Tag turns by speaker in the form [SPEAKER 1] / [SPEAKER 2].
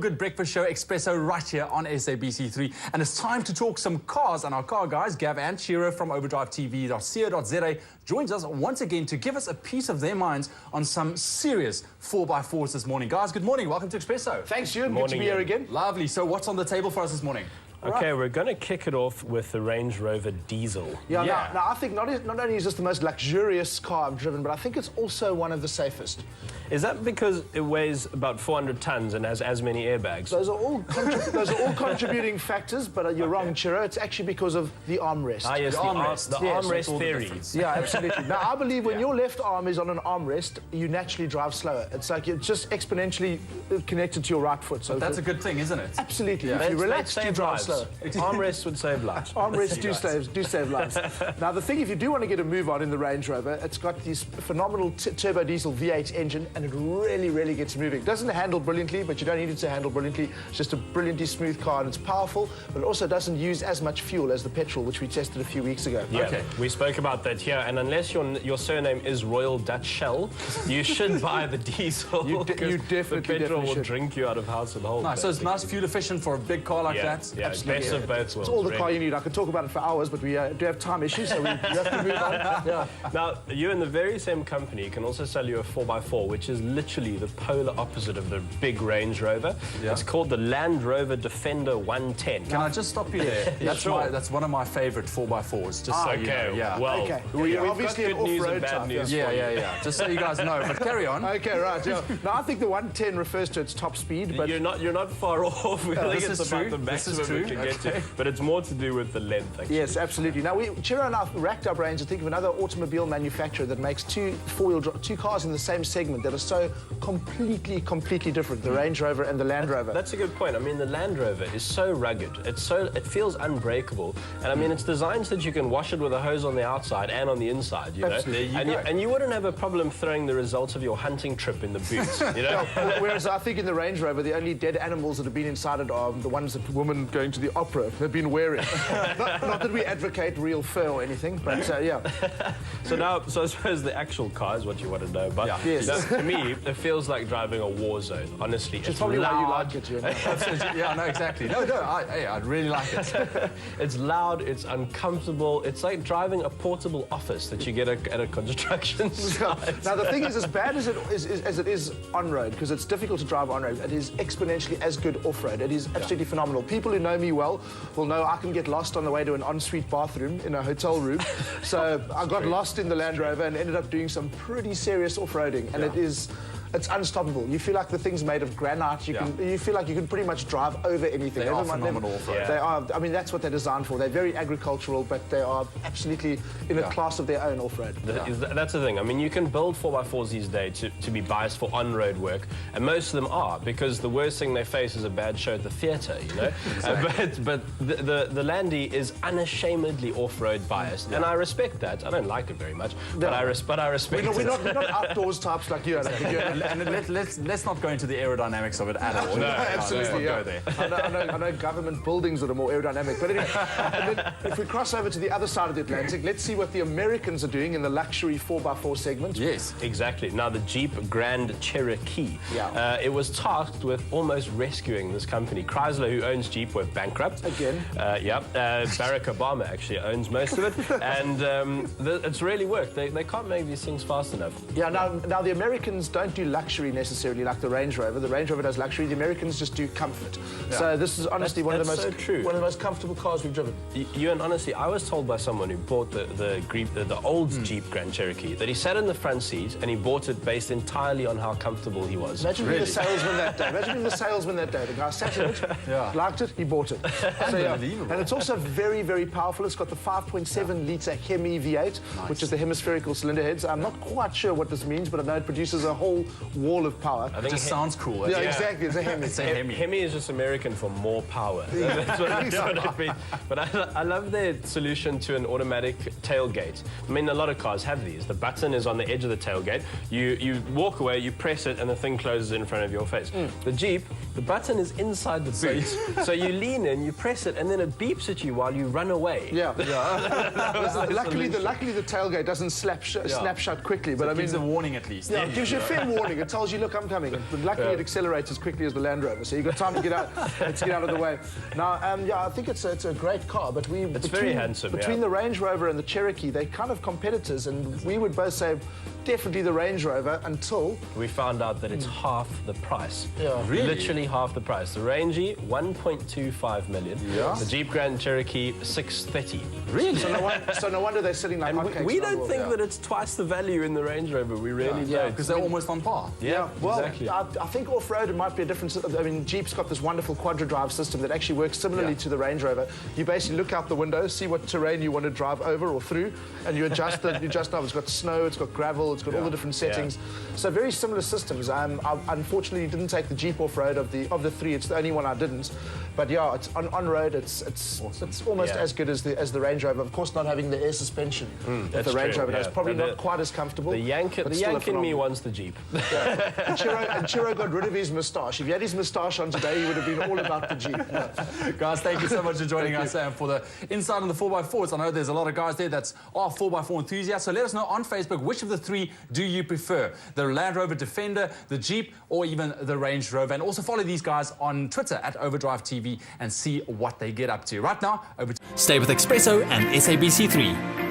[SPEAKER 1] feel-good breakfast show, Expresso, right here on SABC3. And it's time to talk some cars. And our car guys, Gav and Chiro from overdrivetv.co.za, joins us once again to give us a piece of their minds on some serious 4x4s this morning. Guys, good morning. Welcome to Expresso.
[SPEAKER 2] Thanks, Ewan. Good to be here again.
[SPEAKER 1] Lovely. So what's on the table for us this morning?
[SPEAKER 3] Okay, we're going to kick it off with the Range Rover Diesel.
[SPEAKER 2] Yeah. Now I think not only is this the most luxurious car I've driven, but I think it's also one of the safest.
[SPEAKER 3] Is that because it weighs about 400 tons and has as many airbags?
[SPEAKER 2] Those are all contributing factors, but you're wrong, Chiro. It's actually because of the armrest.
[SPEAKER 3] Ah, yes, the armrest theory.
[SPEAKER 2] Yeah, absolutely. Now, I believe when your left arm is on an armrest, you naturally drive slower. It's like you're just exponentially connected to your right foot. So
[SPEAKER 1] that's a good thing, isn't it?
[SPEAKER 2] Absolutely. Yeah. If you relax, you drive slower.
[SPEAKER 3] Armrests would save lives.
[SPEAKER 2] Armrests do save lives. Now, the thing, if you do want to get a move on in the Range Rover, it's got this phenomenal turbo diesel V8 engine, and it really gets moving. It doesn't handle brilliantly, but you don't need it to handle brilliantly. It's just a brilliantly smooth car, and it's powerful, but it also doesn't use as much fuel as the petrol, which we tested a few weeks ago.
[SPEAKER 3] Yeah, we spoke about that here, and unless your surname is Royal Dutch Shell, you should buy the diesel.
[SPEAKER 2] You definitely
[SPEAKER 3] the petrol will
[SPEAKER 2] should.
[SPEAKER 3] drink you out of house and home.
[SPEAKER 1] Nice. So it's nice, fuel efficient for a big car like that.
[SPEAKER 3] Yeah, best of both worlds.
[SPEAKER 2] It's all the car you need. I could talk about it for hours, but we do have time issues, so we have to move on. Yeah.
[SPEAKER 3] Now, you in the very same company can also sell you a 4x4, which is literally the polar opposite of the big Range Rover. Yeah. It's called the Land Rover Defender 110.
[SPEAKER 1] Can I just stop you there? That's one of my favorite 4x4s. Just so you know.
[SPEAKER 3] Yeah. Well, we've
[SPEAKER 2] obviously
[SPEAKER 3] got good news and bad news.
[SPEAKER 1] Yeah. Just so you guys know. But carry on.
[SPEAKER 2] Okay, right. Yeah. Now, I think the 110 refers to its top speed, but
[SPEAKER 3] you're not far off. I think it's about the maximum it can get to. But it's more to do with the length, actually.
[SPEAKER 2] Yes, absolutely. Now, Chiro and I racked our brains to think of another automobile manufacturer that makes two cars in the same segment that are so completely different, the Range Rover and the Land Rover.
[SPEAKER 3] That's a good point. I mean, the Land Rover is so rugged. It feels unbreakable. And I mean, it's designed so that you can wash it with a hose on the outside and on the inside, you know? And you wouldn't have a problem throwing the results of your hunting trip in the boots, you know?
[SPEAKER 2] Whereas I think in the Range Rover, the only dead animals that have been inside it are the ones that women going to the opera have been wearing. not that we advocate real fur or anything, but yeah.
[SPEAKER 3] So I suppose the actual car is what you want to know. But
[SPEAKER 2] yes.
[SPEAKER 3] To me, it feels like driving a war zone. Honestly,
[SPEAKER 2] it's probably
[SPEAKER 3] loud.
[SPEAKER 2] Why you like it, you know?
[SPEAKER 1] Yeah, no, exactly. No, I really like it.
[SPEAKER 3] It's loud. It's uncomfortable. It's like driving a portable office that you get at a construction site.
[SPEAKER 2] Now the thing is, as bad as it is on road, because it's difficult to drive on road, it is exponentially as good off road. It is absolutely phenomenal. People who know me well will know I can get lost on the way to an ensuite bathroom in a hotel room. So I got lost in the Land Rover and ended up doing some pretty serious off-roading, and it's unstoppable. You feel like the thing's made of granite. You feel like you can pretty much drive over anything.
[SPEAKER 1] They are phenomenal off-road.
[SPEAKER 2] They are. I mean, that's what they're designed for. They're very agricultural, but they are absolutely in a class of their own off-road.
[SPEAKER 3] That's the thing. I mean, you can build 4x4s these days to be biased for on-road work, and most of them are, because the worst thing they face is a bad show at the theatre, you know? But the Landy is unashamedly off-road biased, and I respect that. I don't like it very much, but I respect it.
[SPEAKER 2] We're not outdoors types like you.
[SPEAKER 1] And let's not go into the aerodynamics of it at all.
[SPEAKER 2] No, absolutely. Go there. I know government buildings that are more aerodynamic. But anyway, and then if we cross over to the other side of the Atlantic, let's see what the Americans are doing in the luxury 4x4 segment.
[SPEAKER 3] Yes, exactly. Now, the Jeep Grand Cherokee. It was tasked with almost rescuing this company. Chrysler, who owns Jeep, were bankrupt.
[SPEAKER 2] Again.
[SPEAKER 3] Barack Obama actually owns most of it. And it's really worked. They can't make these things fast enough.
[SPEAKER 2] Yeah, now the Americans don't do luxury necessarily like the Range Rover. The Range Rover does luxury. The Americans just do comfort. So this is honestly one of the most comfortable cars we've driven.
[SPEAKER 3] And honestly, I was told by someone who bought the old Jeep Grand Cherokee that he sat in the front seat and he bought it based entirely on how comfortable he was.
[SPEAKER 2] Imagine being the salesman that day. Imagine being the salesman that day. The guy sat in it, liked it, he bought it.
[SPEAKER 1] Unbelievable.
[SPEAKER 2] And it's also very pawerful. It's got the 5.7 litre Hemi V8, which is the hemispherical cylinder heads. I'm not quite sure what this means, but I know it produces a whole wall of power.
[SPEAKER 1] I think it just sounds cool.
[SPEAKER 2] Yeah, exactly. It's a Hemi.
[SPEAKER 1] It's a Hemi.
[SPEAKER 3] Hemi is just American for more power. That's what it means. But I love their solution to an automatic tailgate. I mean, a lot of cars have these. The button is on the edge of the tailgate. You walk away, you press it, and the thing closes in front of your face. The Jeep, the button is inside the boot. So you lean in, you press it, and then it beeps at you while you run away.
[SPEAKER 2] Luckily, the tailgate doesn't snap shut quickly. But
[SPEAKER 1] it gives a warning at least.
[SPEAKER 2] Yeah, it gives you a fair warning. warning. It tells you, look, I'm coming. But luckily, it accelerates as quickly as the Land Rover, so you've got time to get out of the way. Now, yeah, I think it's a great car, but
[SPEAKER 3] it's very handsome.
[SPEAKER 2] Between the Range Rover and the Cherokee, they're kind of competitors, and we would both say definitely the Range Rover until
[SPEAKER 3] we found out that it's half the price.
[SPEAKER 2] Yeah,
[SPEAKER 1] really?
[SPEAKER 3] Literally half the price. The Range 1.25 million.
[SPEAKER 2] Yeah.
[SPEAKER 3] The Jeep Grand Cherokee 630.
[SPEAKER 1] Really?
[SPEAKER 2] So no wonder they're sitting like hotcakes.
[SPEAKER 3] We don't think that it's twice the value in the Range Rover. We really don't.
[SPEAKER 1] Because they're almost on par.
[SPEAKER 2] Yeah, well,
[SPEAKER 3] exactly.
[SPEAKER 2] I think off-road it might be a difference. I mean, Jeep's got this wonderful quadra-drive system that actually works similarly to the Range Rover. You basically look out the window, see what terrain you want to drive over or through, and you adjust the knob. It's got snow, it's got gravel, it's got all the different settings. So very similar systems. I unfortunately didn't take the Jeep off-road of the three. It's the only one I didn't. But yeah, it's on-road. It's almost as good as the Range Rover. Of course, not having the air suspension that the Range Rover does. Probably not quite as comfortable.
[SPEAKER 3] The Yank in me wants the Jeep.
[SPEAKER 2] Yeah. And Chiro got rid of his moustache. If he had his moustache on today, he would have been all about the Jeep. Yeah.
[SPEAKER 1] Guys, thank you so much for joining us and for the insight on the 4x4s. I know there's a lot of guys there that are 4x4 enthusiasts, so let us know on Facebook which of the three do you prefer, the Land Rover Defender, the Jeep, or even the Range Rover. And also follow these guys on Twitter at Overdrive TV and see what they get up to. Right now, over to...
[SPEAKER 4] Stay with Expresso and SABC3.